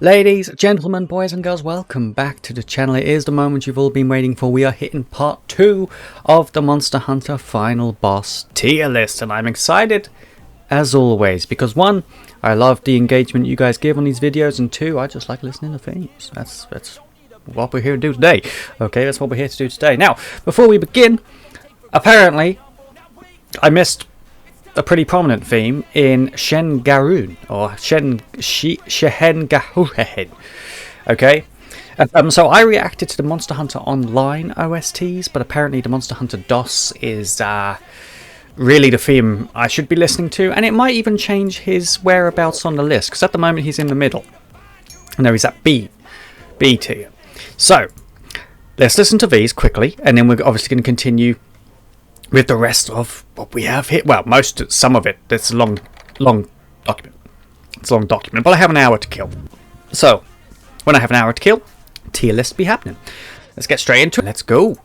Ladies, gentlemen, boys and girls, welcome back to the channel. It is the moment you've all been waiting for. We are hitting part 2 of the Monster Hunter Final Boss tier list, and I'm excited as always because 1, I love the engagement you guys give on these videos, and 2, I just like listening to themes. That's what we're here to do today. Okay, that's what we're here to do today. Now, before we begin, apparently I missed a pretty prominent theme in Shen Gaoren, or Shen Gaoren. Okay, so I reacted to the Monster Hunter Online OSTs, but apparently the Monster Hunter DOS is really the theme I should be listening to, and it might even change his whereabouts on the list, because at the moment he's in the middle. No, he's at B tier. So let's listen to these quickly, and then we're obviously going to continue with the rest of what we have here. Well, some of it. It's a long document. It's a long document, but I have an hour to kill. So, when I have an hour to kill, tier list be happening. Let's get straight into it. Let's go.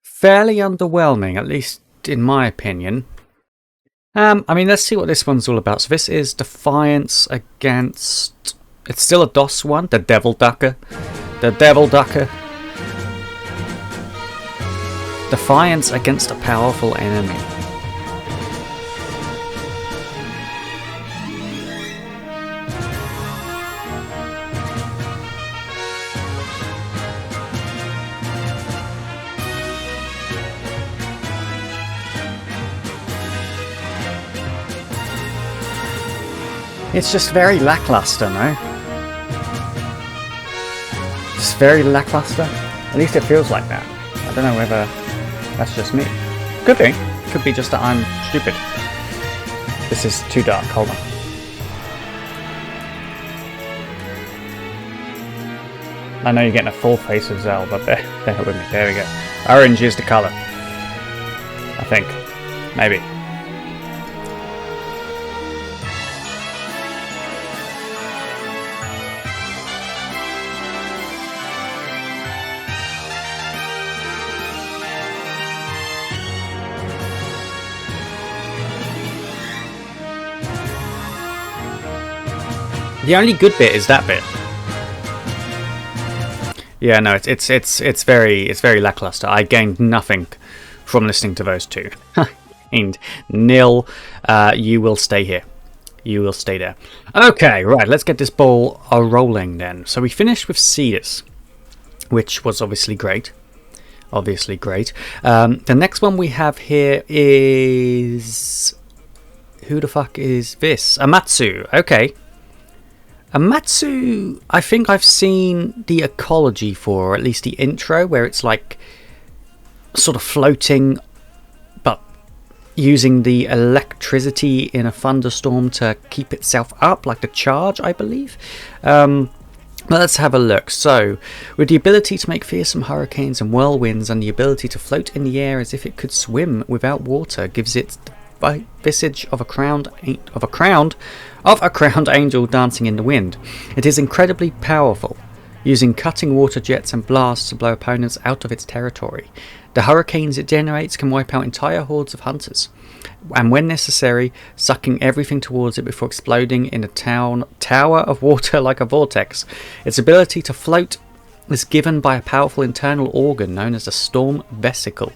Fairly underwhelming, at least in my opinion. I mean, let's see what this one's all about. So this is Defiance against... It's still a DOS one, the Devil Ducker. The Devil Ducker. Defiance against a powerful enemy. It's just very lackluster, no? Just very lackluster. At least it feels like that. I don't know whether that's just me. Could be. Could be just that I'm stupid. This is too dark. Hold on. I know you're getting a full face of Zell, but bear with me. There we go. Orange is the colour. I think. Maybe. The only good bit is that bit. Yeah, no, it's very lackluster. I gained nothing from listening to those two. And nil. You will stay here. You will stay there. Okay, right. Let's get this ball rolling then. So we finished with Cetus, which was obviously great. Obviously great. The next one we have here is... Who the fuck is this? Amatsu. Okay. Amatsu, I think I've seen the ecology for, or at least the intro, where it's like sort of floating, but using the electricity in a thunderstorm to keep itself up, like the charge, I believe. Let's have a look. So, with the ability to make fearsome hurricanes and whirlwinds, and the ability to float in the air as if it could swim without water, gives it the visage of a crowned angel dancing in the wind. It is incredibly powerful. using cutting water jets and blasts to blow opponents out of its territory. The hurricanes it generates can wipe out entire hordes of hunters, and when necessary, sucking everything towards it before exploding in a tower of water like a vortex. Its ability to float is given by a powerful internal organ known as the storm vesicle,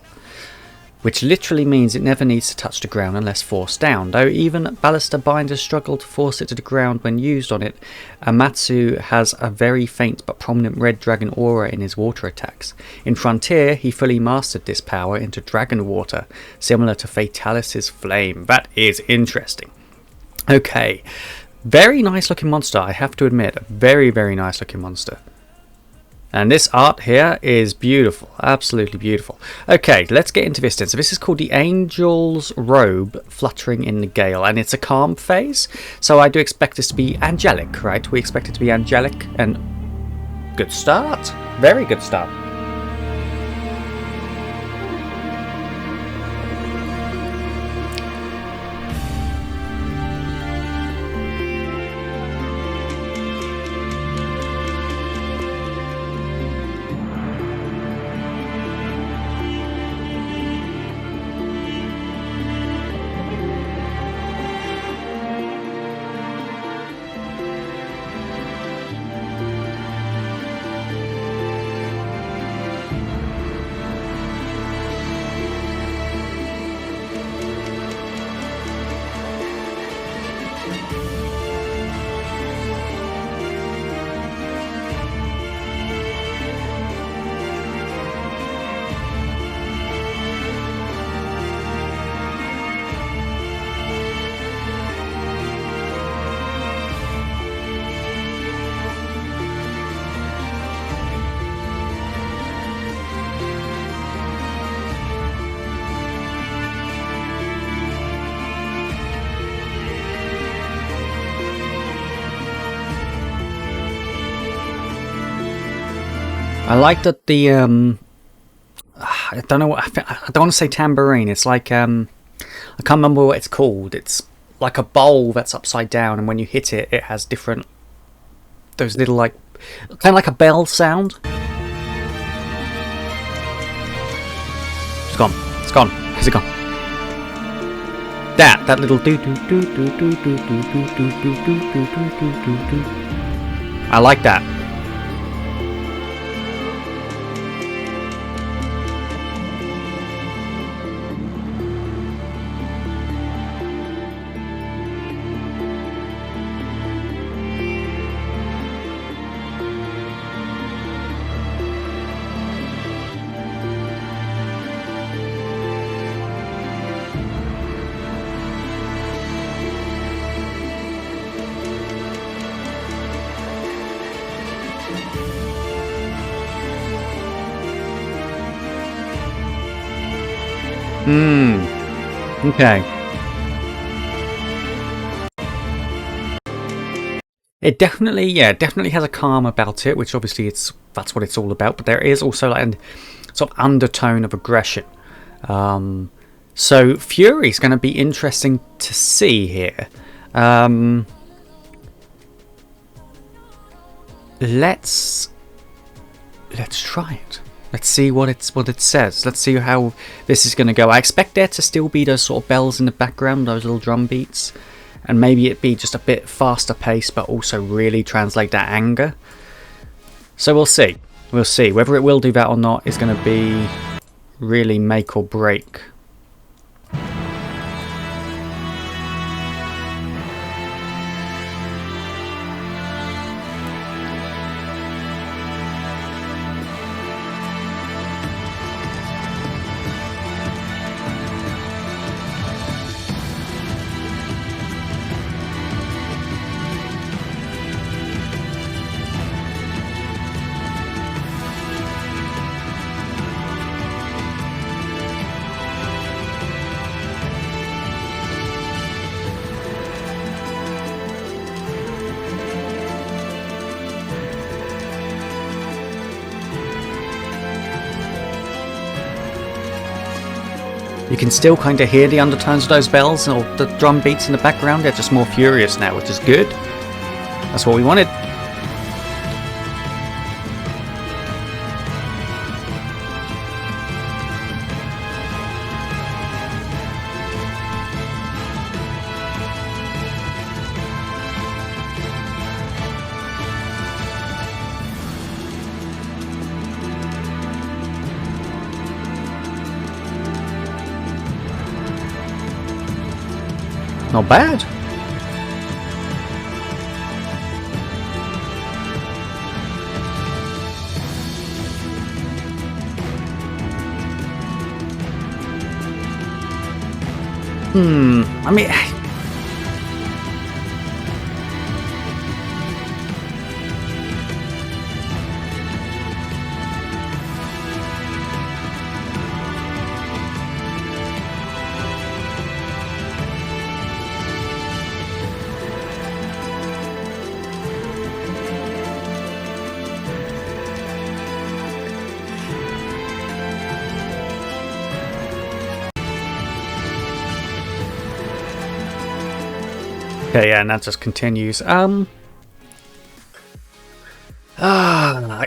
which literally means it never needs to touch the ground unless forced down. Though even Ballista Binders struggle to force it to the ground when used on it, Amatsu has a very faint but prominent red dragon aura in his water attacks. In Frontier, he fully mastered this power into dragon water, similar to Fatalis's flame. That is interesting. Okay, very nice looking monster, I have to admit. A very, very nice looking monster. And this art here is beautiful, absolutely beautiful. Okay, let's get into this then. So this is called the Angel's Robe Fluttering in the Gale, and it's a calm phase. So I do expect this to be angelic, right? We expect it to be angelic, and good start. Very good start. I like that the I don't know what I don't want to say tambourine. It's like I can't remember what it's called. It's like a bowl that's upside down, and when you hit it, it has different those little like kind of like a bell sound. It's gone. It's gone. Is it gone? That little do do do do do do do do do do do do do do. I like that. Okay. It definitely has a calm about it, which obviously that's what it's all about. But there is also like a sort of undertone of aggression. So Fury is going to be interesting to see here. Let's try it. Let's see what it says. Let's see how this is going to go. I expect there to still be those sort of bells in the background, those little drum beats, and maybe it be just a bit faster paced, but also really translate that anger. So we'll see. We'll see whether it will do that or not. Is going to be really make or break. You can still kind of hear the undertones of those bells or the drum beats in the background. They're just more furious now, which is good. That's what we wanted. Not bad. I mean... Okay, yeah, and that just continues.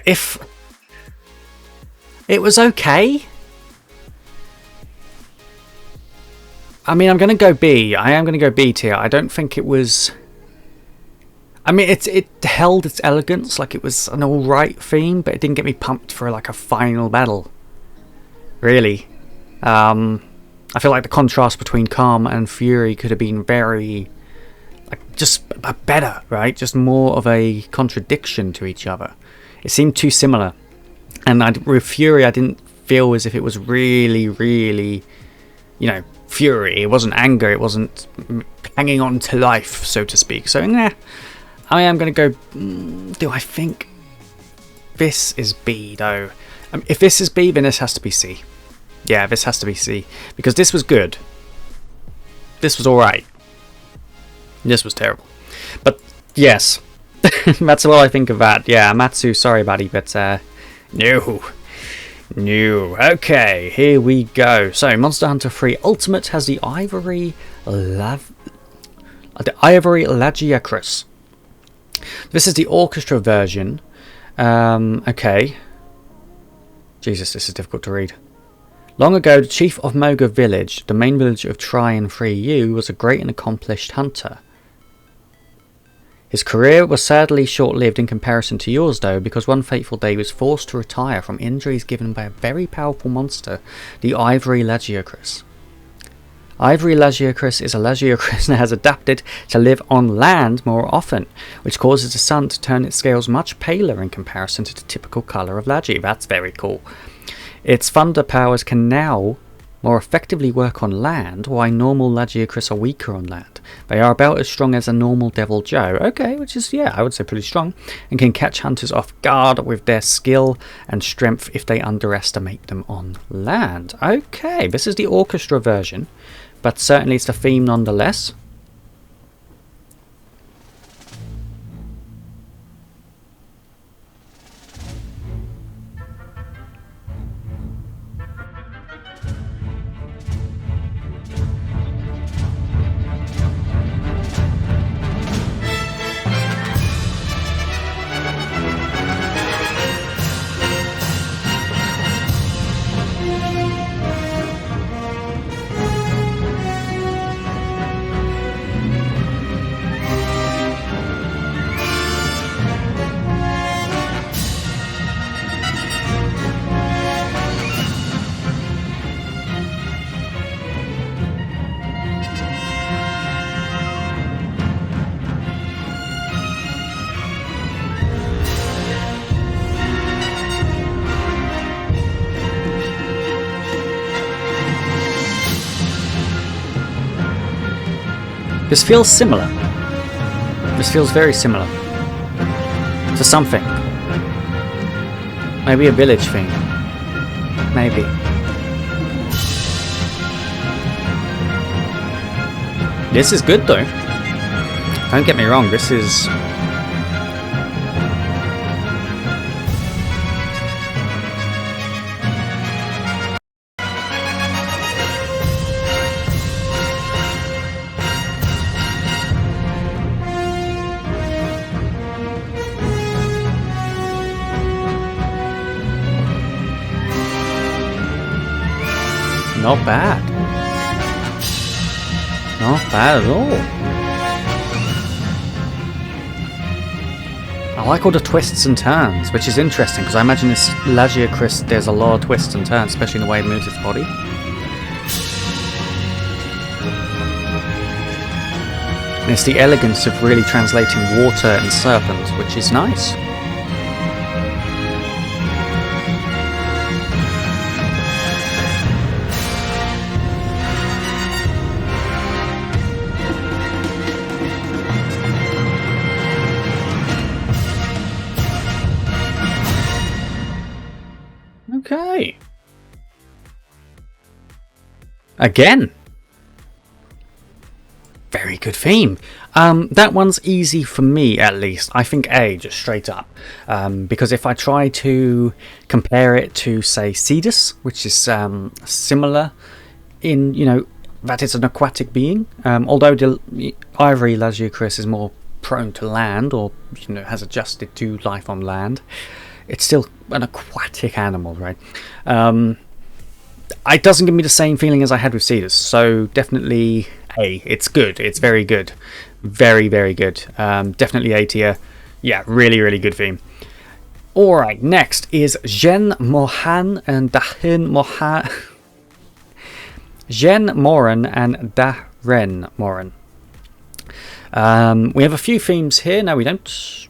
If it was okay, I mean, I'm gonna go B. I am gonna go B tier. I don't think it was. I mean, it held its elegance, like it was an alright theme, but it didn't get me pumped for like a final battle. Really, I feel like the contrast between calm and fury could have been very. Just better, right? Just more of a contradiction to each other. It seemed too similar. And with Fury, I didn't feel as if it was really, really, fury. It wasn't anger. It wasn't hanging on to life, so to speak. So, I am going to go... do I think this is B, though? If this is B, then this has to be C. Yeah, this has to be C. Because this was good. This was alright. This was terrible. But, yes. That's what I think of that. Yeah, Amatsu, sorry buddy, but no. No. Okay, here we go. So, Monster Hunter 3 Ultimate has the Ivory Lagiacrus. This is the orchestra version. Okay. Jesus, this is difficult to read. Long ago, the chief of Moga village, the main village of Try and Free You, was a great and accomplished hunter. His career was sadly short-lived in comparison to yours, though, because one fateful day he was forced to retire from injuries given by a very powerful monster, the Ivory Lagiacrus. Ivory Lagiacrus is a Lagiacrus that has adapted to live on land more often, which causes the sun to turn its scales much paler in comparison to the typical colour of Lagi. That's very cool. Its thunder powers can now more effectively work on land, while normal Lagiacrus are weaker on land. They are about as strong as a normal Devil Joe, okay, which is, yeah, I would say pretty strong, and can catch hunters off guard with their skill and strength if they underestimate them on land. Okay, this is the orchestra version, but certainly it's the theme nonetheless. This feels similar. This feels very similar to something. Maybe a village thing. Maybe. This is good though. Don't get me wrong, this is... not bad. Not bad at all. I like all the twists and turns, which is interesting because I imagine this Lagiacrus, there's a lot of twists and turns, especially in the way it moves its body. And it's the elegance of really translating water and serpent, which is nice. Okay. Again. Very good theme. That one's easy for me, at least. I think A, just straight up. Because if I try to compare it to, say, Cetus, which is similar in, that it's an aquatic being. Although the Ivory Lagiacrus is more prone to land, or, has adjusted to life on land, it's still an aquatic animal, right? It doesn't give me the same feeling as I had with Cetus, so definitely A. It's good. It's very good. Very, very good. Definitely A tier. Yeah, really, really good theme. Alright, next is Jhen, Mohran, and Dahren Mohran. Jhen Mohran and Dahren Mohran. We have a few themes here. No, we don't.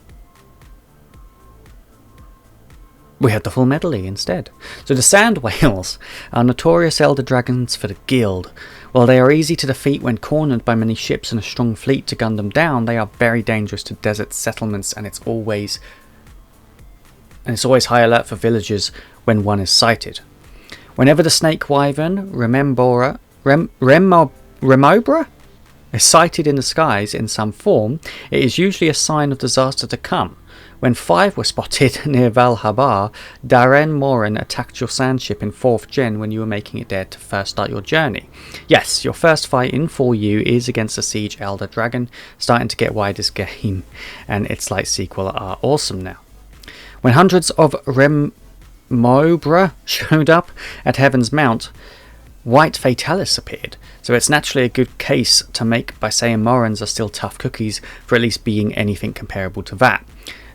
We have the full medley instead. So the sand whales are notorious elder dragons for the guild. While they are easy to defeat when cornered by many ships and a strong fleet to gun them down, they are very dangerous to desert settlements, and it's always high alert for villagers when one is sighted. Whenever the snake wyvern Remobra is sighted in the skies in some form, it is usually a sign of disaster to come. When 5 were spotted near Valhabar, Dahren Mohran attacked your sand ship in 4th Gen when you were making it there to first start your journey. Yes, your first fight in 4U is against a Siege Elder Dragon, starting to get why this game and its light sequel are awesome now. When hundreds of Remobra showed up at Heaven's Mount, White Fatalis appeared, so it's naturally a good case to make by saying Mohrans are still tough cookies for at least being anything comparable to that.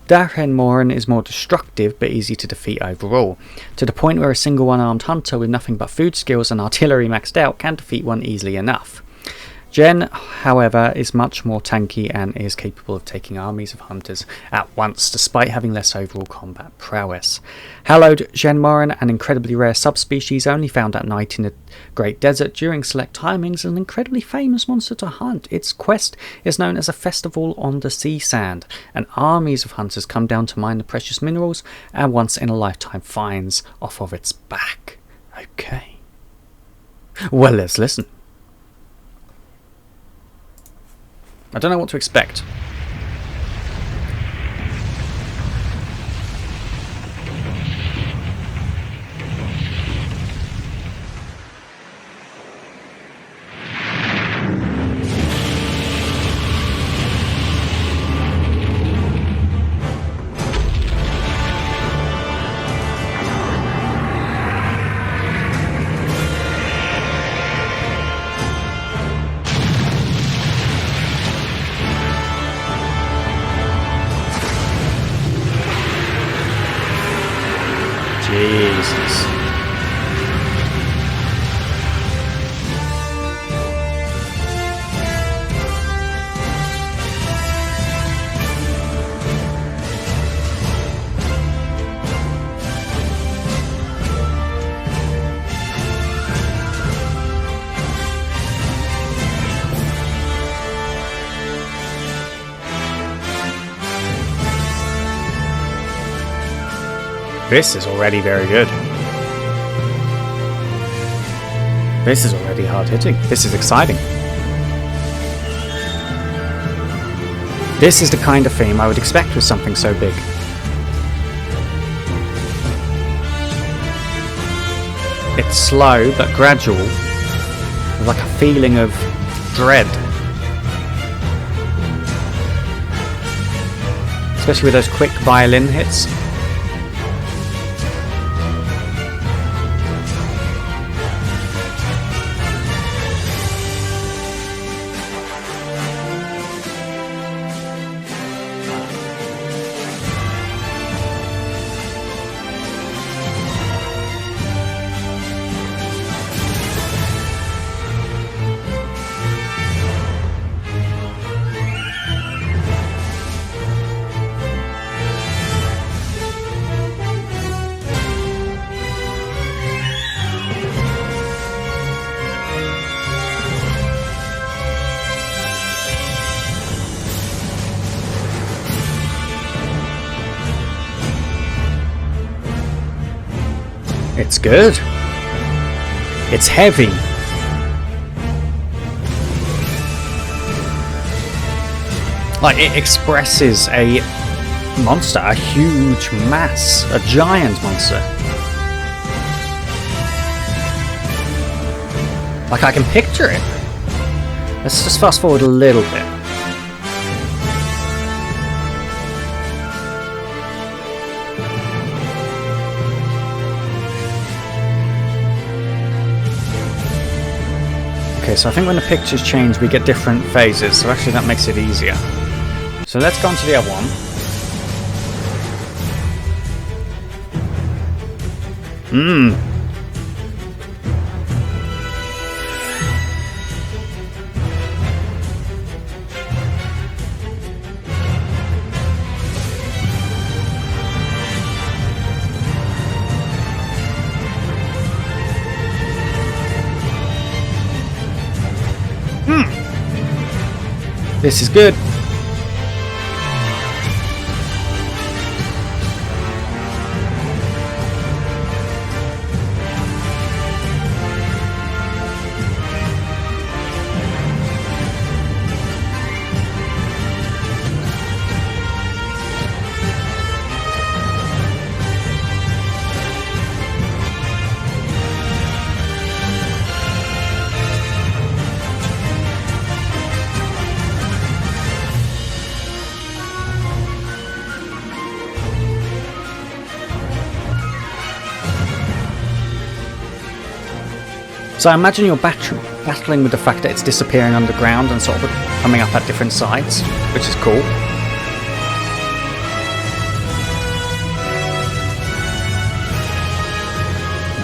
Dahren Mohran is more destructive but easy to defeat overall, to the point where a single one-armed hunter with nothing but food skills and artillery maxed out can defeat one easily enough. Jhen, however, is much more tanky and is capable of taking armies of hunters at once, despite having less overall combat prowess. Hallowed Jhen Mohran, an incredibly rare subspecies only found at night in the Great Desert during select timings, is an incredibly famous monster to hunt. Its quest is known as a festival on the sea sand, and armies of hunters come down to mine the precious minerals and once in a lifetime finds off of its back. Okay. Well, let's listen. I don't know what to expect. Jesus. This is already very good. This is already hard-hitting. This is exciting. This is the kind of theme I would expect with something so big. It's slow but gradual, with like a feeling of dread. Especially with those quick violin hits. It's good. It's heavy. Like, it expresses a monster, a huge mass, a giant monster. Like, I can picture it. Let's just fast forward a little bit. Okay, so I think when the pictures change, we get different phases, so actually that makes it easier. So let's go on to the other one. This is good. So I imagine you're battling with the fact that it's disappearing underground and sort of coming up at different sides, which is cool.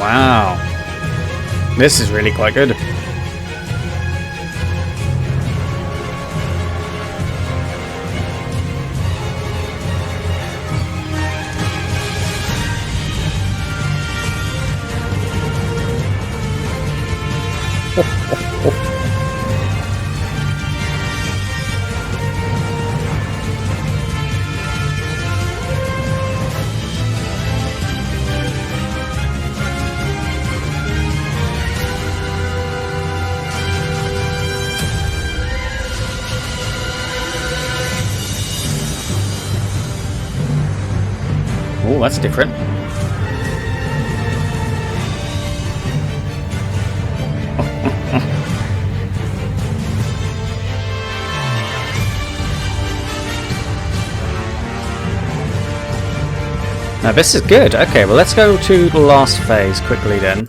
Wow. This is really quite good. Oh, that's different. Now this is good. Okay, well let's go to the last phase quickly then.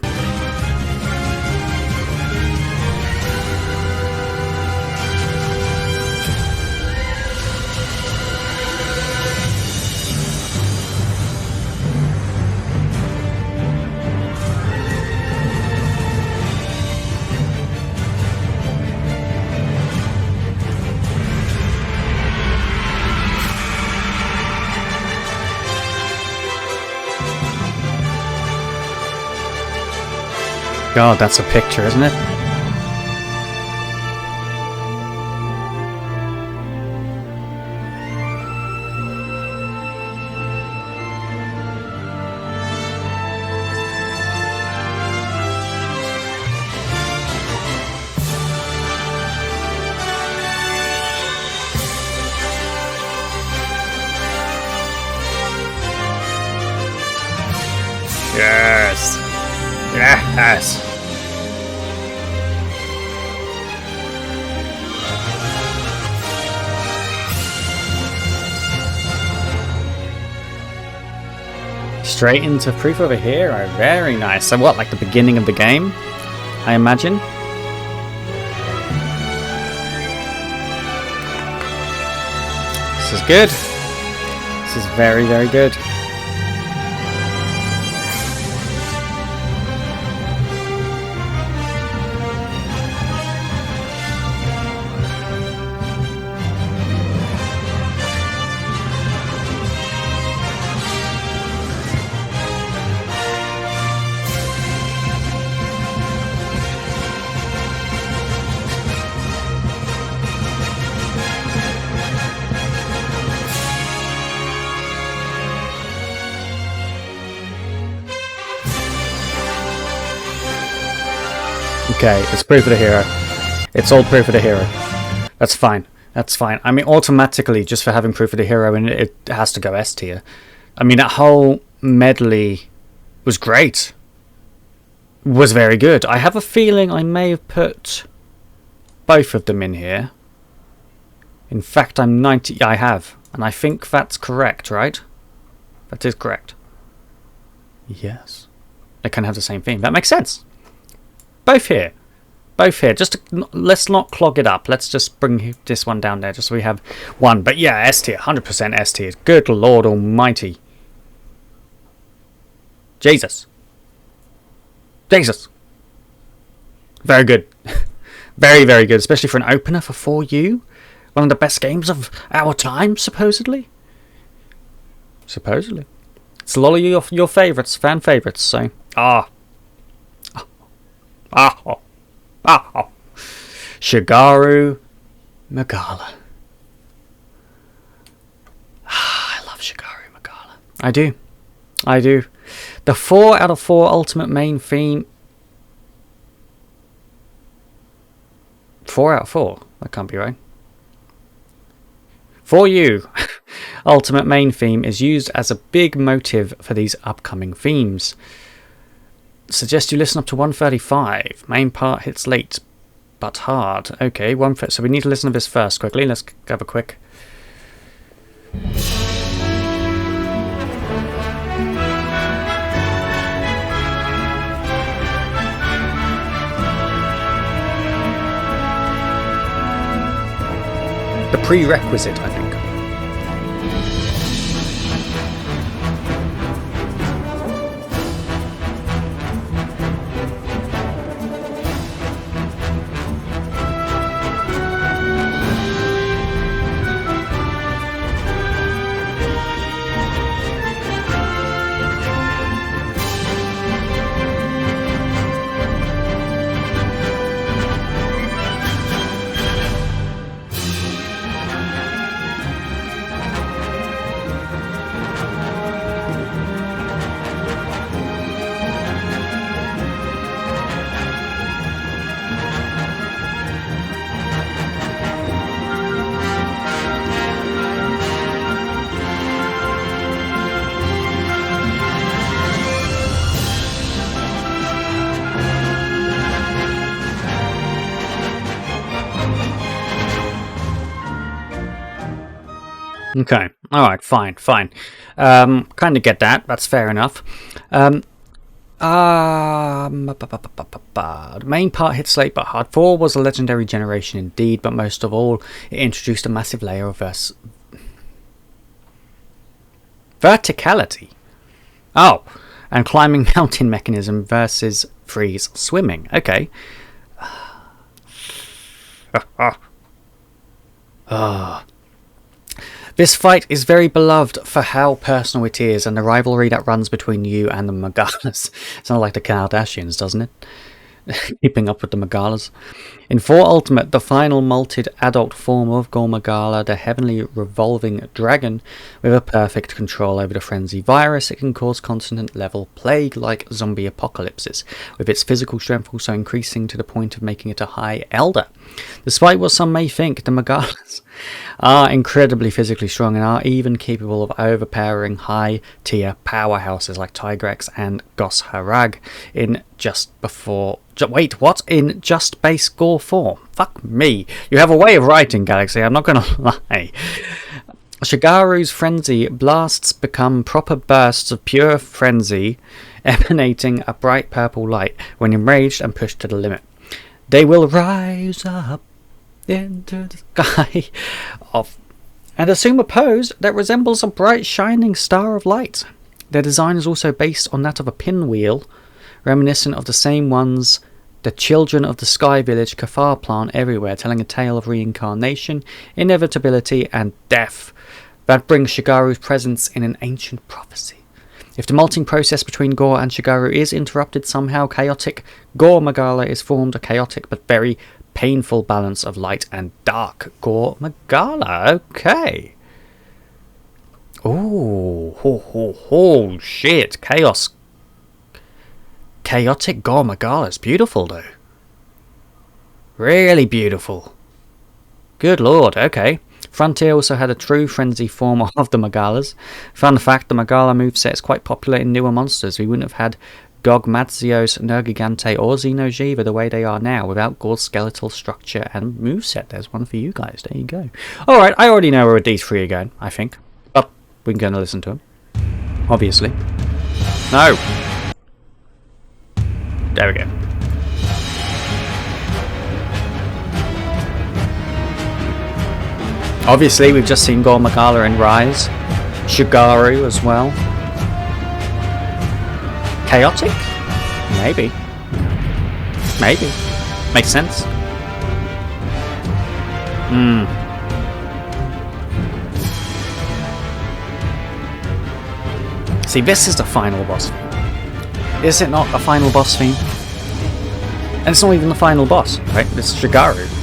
God, that's a picture, isn't it? Yes! Yes! Straight into proof over here. Oh, very nice. So what, like the beginning of the game, I imagine? This is good. This is very, very good. Okay, it's proof of the hero. It's all proof of the hero. That's fine. That's fine. I mean, automatically, just for having proof of the hero, and it has to go S tier. I mean, that whole medley was great. Was very good. I have a feeling I may have put both of them in here. In fact, I'm 90... I have. And I think that's correct, right? That is correct. Yes. They can have the same theme. That makes sense. Both here. Both here. Just to, let's not clog it up. Let's just bring this one down there just so we have one. But yeah, S tier. 100% S tier. Good Lord Almighty. Jesus. Jesus. Very good. Very, very good. Especially for an opener for 4U. One of the best games of our time, supposedly. Supposedly. It's a lot of your favourites, fan favourites, so... Shagaru Magala. I love Shagaru Magala. I do. I do. The 4 out of 4 ultimate main theme... 4 out of 4? That can't be right. For you, ultimate main theme is used as a big motive for these upcoming themes. Suggest you listen up to 135. Main part hits late, but hard. Okay, so we need to listen to this first quickly. Let's have a quick... The prerequisite, I think. Okay, alright, fine. Kind of get that, that's fair enough. The main part hits late but hard. 4 was a legendary generation indeed, but most of all, it introduced a massive layer of verticality. Oh, and climbing mountain mechanism versus freeze swimming. Okay. This fight is very beloved for how personal it is and the rivalry that runs between you and the Magalas. Sounds like the Kardashians, doesn't it? Keeping up with the Magalas. In 4 Ultimate, the final malted adult form of Gore Magala, the heavenly revolving dragon, with a perfect control over the frenzy virus, it can cause continent level plague-like zombie apocalypses, with its physical strength also increasing to the point of making it a high elder. Despite what some may think, the Magalas are incredibly physically strong and are even capable of overpowering high-tier powerhouses like Tigrex and Gosharag in just base Gore form. Fuck me. You have a way of writing, Galaxy, I'm not gonna lie. Shagaru's frenzy blasts become proper bursts of pure frenzy, emanating a bright purple light when enraged and pushed to the limit. They will rise up into the sky and assume a pose that resembles a bright shining star of light. Their design is also based on that of a pinwheel, reminiscent of the same ones the children of the Sky Village Kafar plant everywhere, telling a tale of reincarnation, inevitability, and death that brings Shagaru's presence in an ancient prophecy. If the malting process between Gore and Shagaru is interrupted somehow, chaotic Gore Magala is formed, a chaotic but very painful balance of light and dark Gore Magala. Okay. Oh, shit. Chaotic Gore Magala is beautiful, though. Really beautiful. Good lord, okay. Frontier also had a true frenzy form of the Magalas. Fun fact, the Magala moveset is quite popular in newer monsters. We wouldn't have had Gogmazios, Nergigante or Xeno'jiiva the way they are now without Gore's skeletal structure and moveset. There's one for you guys. There you go. Alright, I already know where these three are going, I think. But we're going to listen to them. Obviously. No! There we go. Obviously, we've just seen Gore Magala in Rise. Shagaru as well. Chaotic? Maybe. Maybe. Makes sense. See, this is the final boss theme. Is it not a final boss theme? And it's not even the final boss, right? It's Shagaru.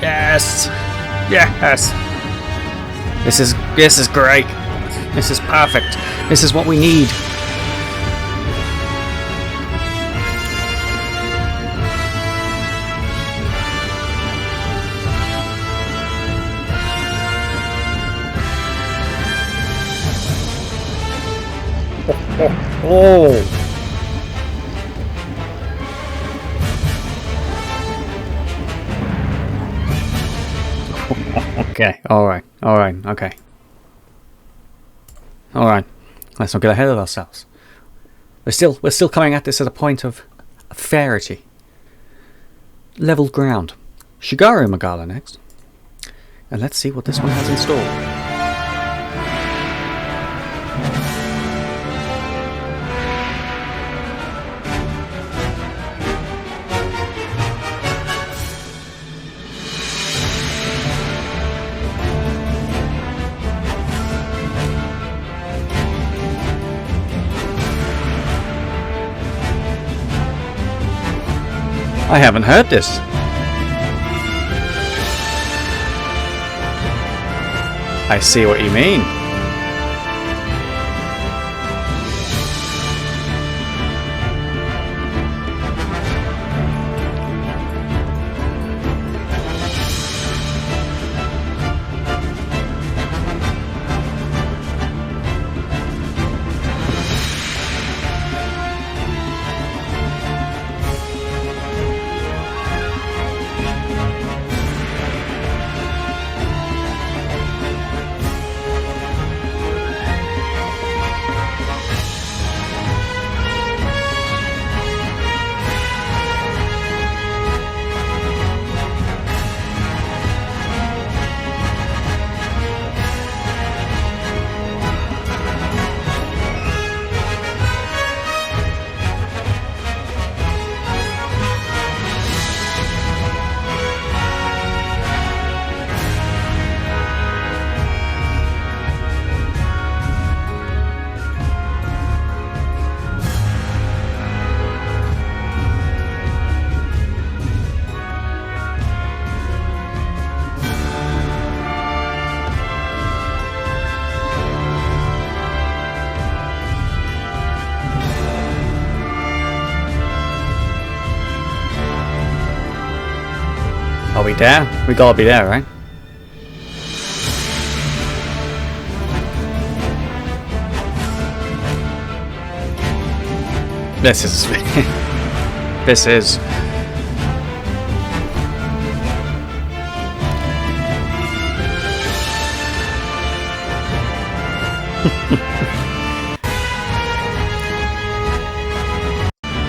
Yes! Yes! This is great. This is perfect. This is what we need. Oh! Okay, alright, okay. Alright, let's not get ahead of ourselves. We're still coming at this at a point of fairity. Level ground. Shagaru Magala next. And let's see what this one has in store. I haven't heard this. I see what you mean. we there? We gotta be there, right? This is... this is...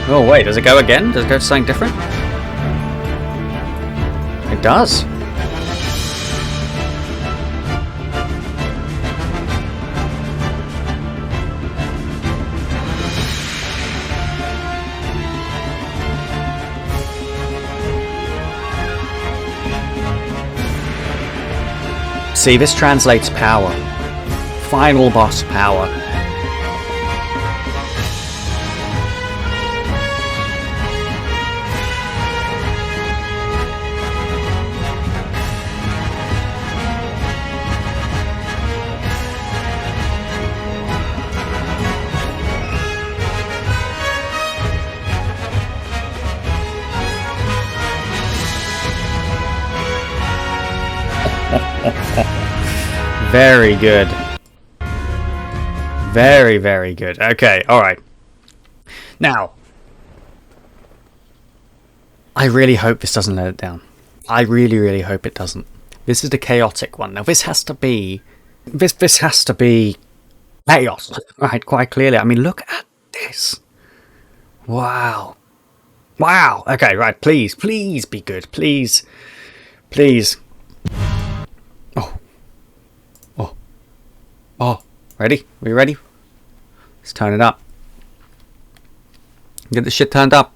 Oh wait, does it go again? Does it go to something different? It does. See, this translates power. Final boss power. Very good. Very, very good. Okay, alright. Now, I really hope this doesn't let it down. I really, really hope it doesn't. This is the chaotic one. Now, this has to be... This has to be chaos, right? Quite clearly. I mean, look at this. Wow. Wow. Okay, right. Please, please be good. Please. Please. Oh. Oh. Oh. Ready? Are you ready? Let's turn it up. Get this shit turned up.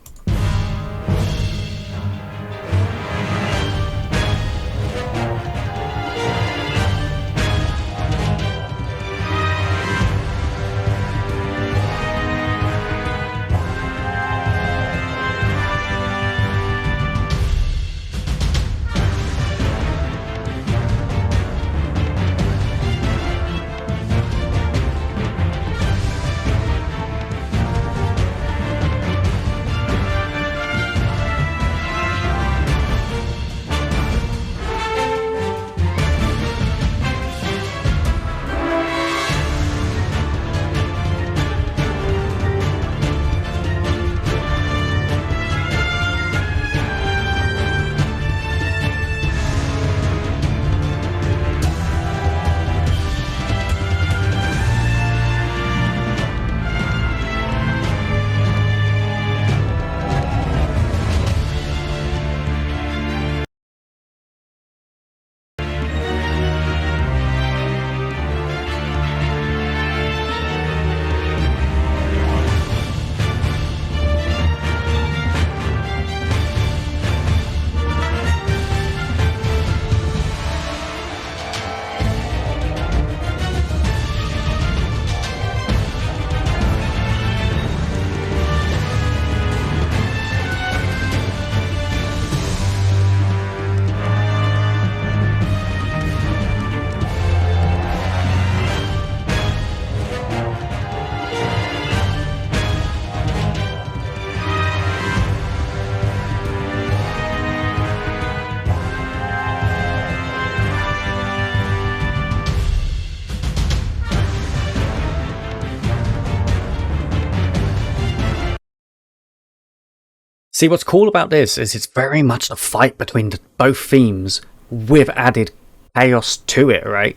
See, what's cool about this is it's very much a fight between both themes with added chaos to it, right?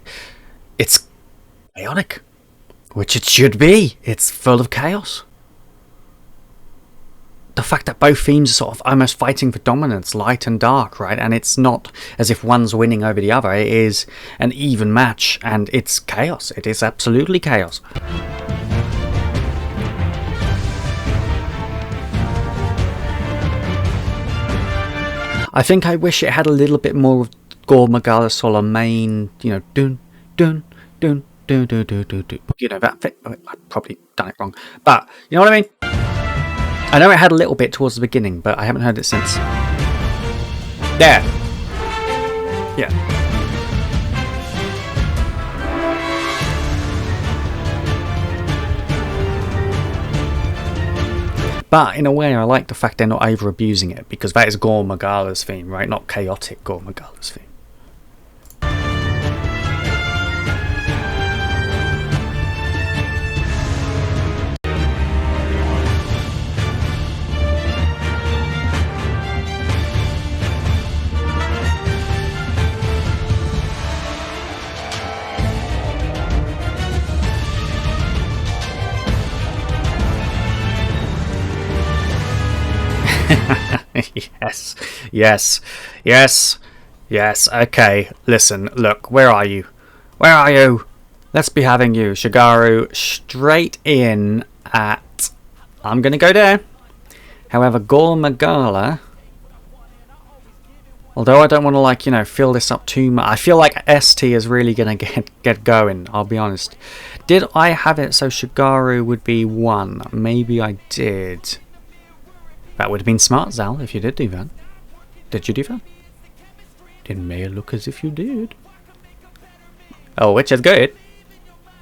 It's chaotic, which it should be. It's full of chaos. The fact that both themes are sort of almost fighting for dominance, light and dark, right? And it's not as if one's winning over the other. It is an even match, and it's chaos. It is absolutely chaos. I think I wish it had a little bit more of Gore Magala sort of main, you know, dun dun dun dun dun dun dun dun. You know, that bit. I've probably done it wrong, but you know what I mean. I know it had a little bit towards the beginning, but I haven't heard it since. There. Yeah. But in a way, I like the fact they're not over abusing it, because that is Gore Magala's theme, right? Not chaotic Gore Magala's theme. Yes, yes, yes, yes. Okay, listen, look, where are you? Where are you? Let's be having you, Shagaru, straight in at... I'm going to go there. However, Gore Magala... Although I don't want to, like, you know, fill this up too much. I feel like ST is really going to get going, I'll be honest. Did I have it so Shagaru would be 1? Maybe I did. That would have been smart, Zal, if you did do that. Did you do that? It may look as if you did. Oh, which is good.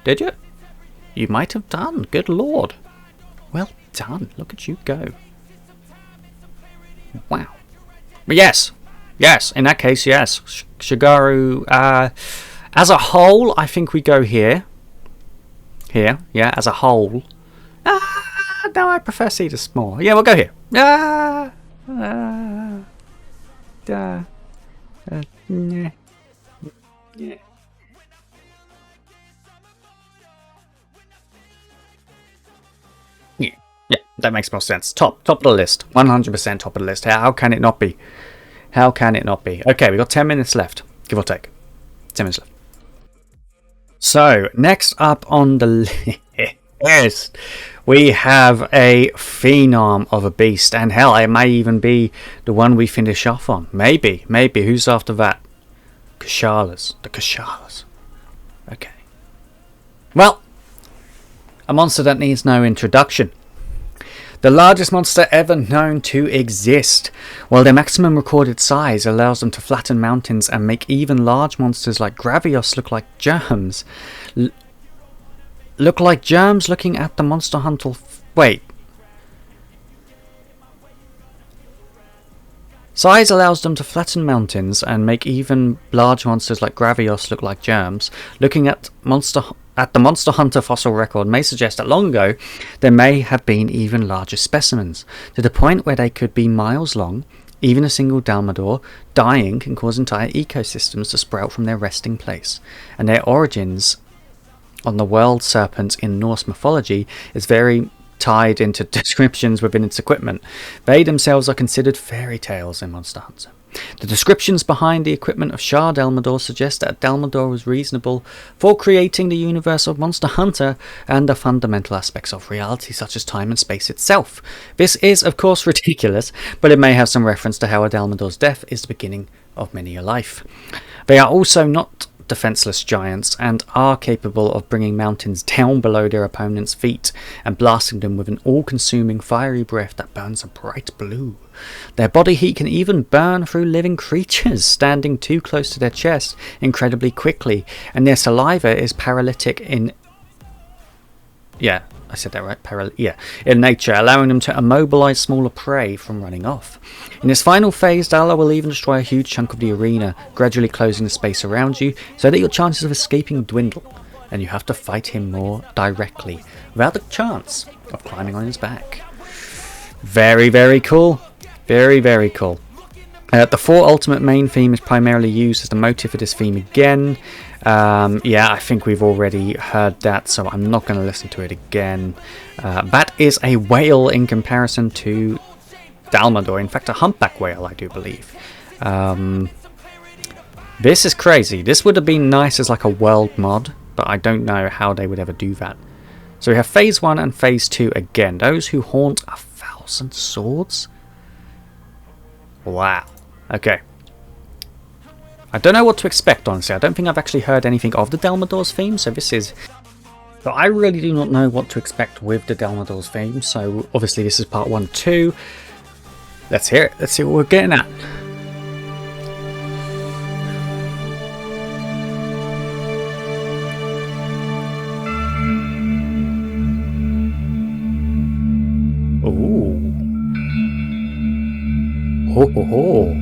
Did you? You might have done. Good lord. Well done. Look at you go. Wow. But yes. Yes, in that case, yes. Shagaru, as a whole, I think we go here. Here, yeah, as a whole. No, I prefer Cetus more. Yeah, we'll go here. Yeah. Yeah, that makes more sense. Top of the list. 100% top of the list. How can it not be? How can it not be? Okay, we've got 10 minutes left, give or take. 10 minutes left. So, next up on the list, we have a phenom of a beast. And hell, it may even be the one we finish off on. Maybe. Who's after that? Kushalas. The Kushalas. Okay. Well, a monster that needs no introduction. The largest monster ever known to exist. While their maximum recorded size allows them to flatten mountains and make even large monsters like Gravios look like germs. Look like germs looking at the Monster Hunter... Wait. Size allows them to flatten mountains and make even large monsters like Gravios look like germs. Looking at the Monster Hunter fossil record may suggest that long ago there may have been even larger specimens, to the point where they could be miles long. Even a single Dalamadur dying can cause entire ecosystems to sprout from their resting place, and their origins on the world serpent in Norse mythology is very tied into descriptions within its equipment. They themselves are considered fairy tales in Monster Hunter. The descriptions behind the equipment of Shah Dalamadur suggest that Dalamadur was reasonable for creating the universe of Monster Hunter and the fundamental aspects of reality such as time and space itself. This is of course ridiculous, but it may have some reference to how a Dalamadur's death is the beginning of many a life. They are also not defenseless giants and are capable of bringing mountains down below their opponent's feet and blasting them with an all-consuming fiery breath that burns a bright blue. Their body heat can even burn through living creatures standing too close to their chest incredibly quickly, and their saliva is paralytic in... Yeah, I said that right, in nature, allowing them to immobilize smaller prey from running off. In its final phase, Dala will even destroy a huge chunk of the arena, gradually closing the space around you, so that your chances of escaping dwindle, and you have to fight him more directly, without the chance of climbing on his back. Very, very cool. Very, very cool. The 4 ultimate main theme is primarily used as the motive for this theme again. Yeah, I think we've already heard that, so I'm not going to listen to it again. That is a whale in comparison to Dalamadur. In fact, a humpback whale, I do believe. This is crazy. This would have been nice as like a world mod, but I don't know how they would ever do that. So we have Phase 1 and Phase 2 again. Those who haunt 1,000 swords? Wow. Okay. I don't know what to expect, honestly. I don't think I've actually heard anything of the Dalamadur's theme, so this is... So I really do not know what to expect with the Dalamadur's theme, so obviously this is part 1, 2. Let's hear it. Let's see what we're getting at. Ooh. Ho ho ho.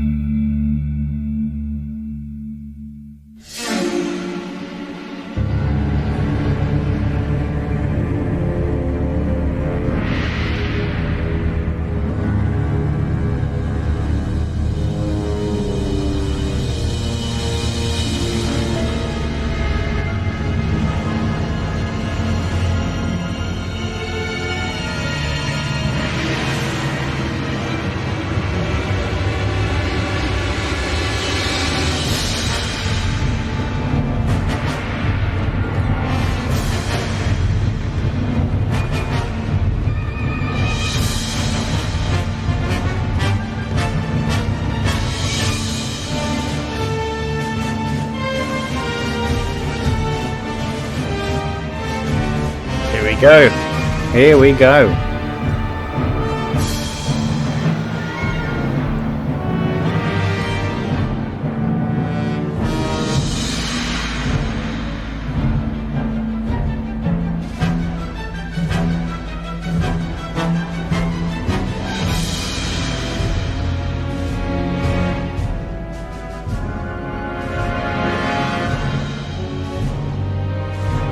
Go. Here we go.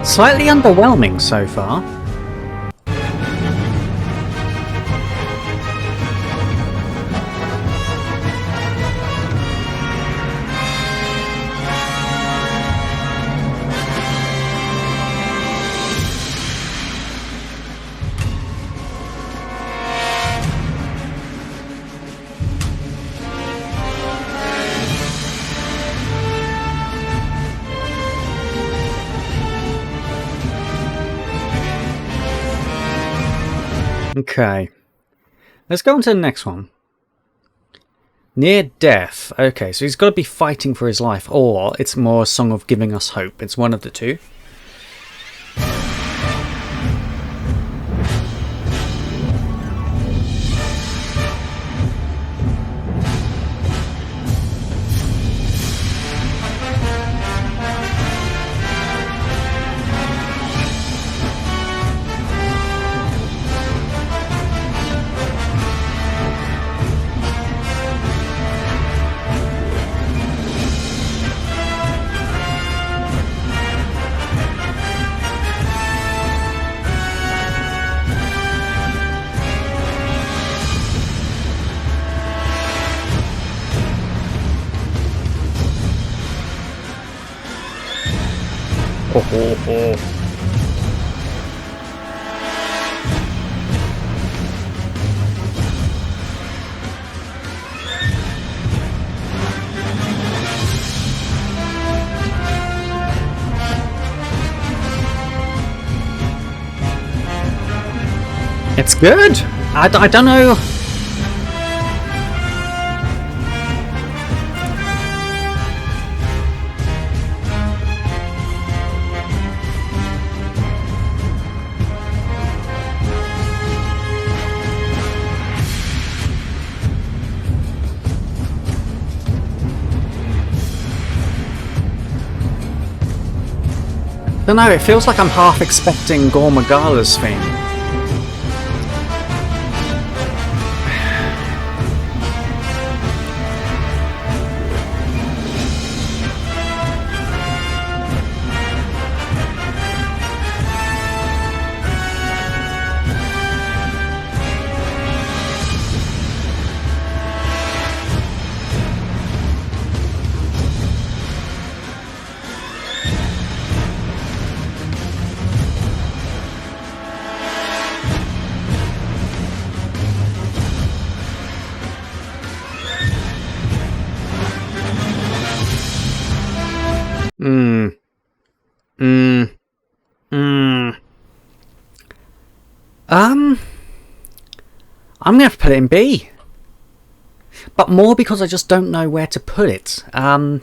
Slightly underwhelming so far. Okay, let's go on to the next one. Near death. Okay, so he's got to be fighting for his life, or it's more a song of giving us hope. It's one of the two. Ho, ho, ho. It's good. I don't know. I don't know, it feels like I'm half expecting Gore Magala's theme. I'm gonna have to put it in B. But more because I just don't know where to put it. I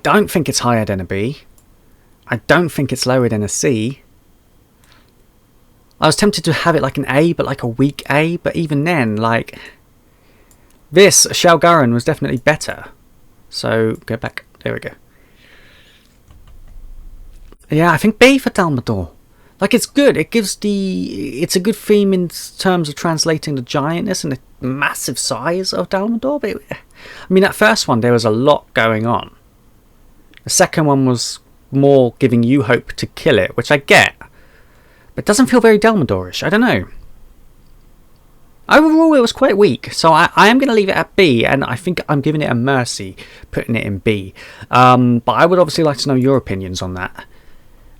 don't think it's higher than a B. I don't think it's lower than a C. I was tempted to have it like an A, but like a weak A. But even then, like, this Gaoren was definitely better. So go back. There we go. Yeah, I think B for Dalamadur. Like, it's good. It's a good theme in terms of translating the giantness and the massive size of Dalamadur. But I mean, that first one, there was a lot going on. The second one was more giving you hope to kill it, which I get. But it doesn't feel very Dalamadur-ish. I don't know. Overall, it was quite weak. So I am going to leave it at B. And I think I'm giving it a mercy, putting it in B. But I would obviously like to know your opinions on that.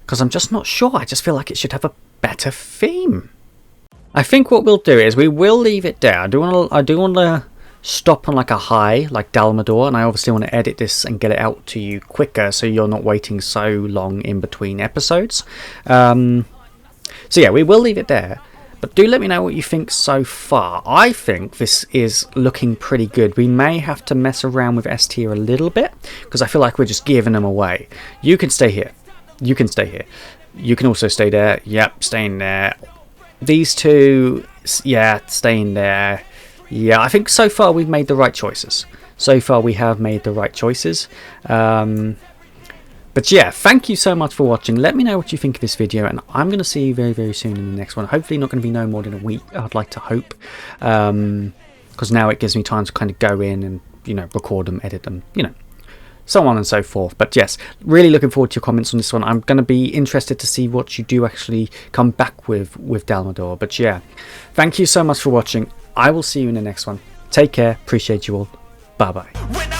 Because I'm just not sure. I just feel like it should have a better theme. I think what we'll do is we will leave it there. I do want to stop on like a high, like Dalamadur, and I obviously want to edit this and get it out to you quicker, so you're not waiting so long in between episodes. So yeah, we will leave it there. But do let me know what you think so far. I think this is looking pretty good. We may have to mess around with S tier a little bit, because I feel like we're just giving them away. You can stay here. You can stay here. You can also stay there. Yep, staying there. These two, yeah, staying there. Yeah, I think so far we've made the right choices. So far we have made the right choices. But yeah, thank you so much for watching. Let me know what you think of this video, and I'm going to see you very, very soon in the next one. Hopefully not going to be no more than a week, I'd like to hope. Because now it gives me time to kind of go in and, you know, record them, edit them, you know, so on and so forth. But yes, really looking forward to your comments on this one. I'm going to be interested to see what you do actually come back with Dalamadur. But yeah, thank you so much for watching. I will see you in the next one. Take care. Appreciate you all. Bye bye.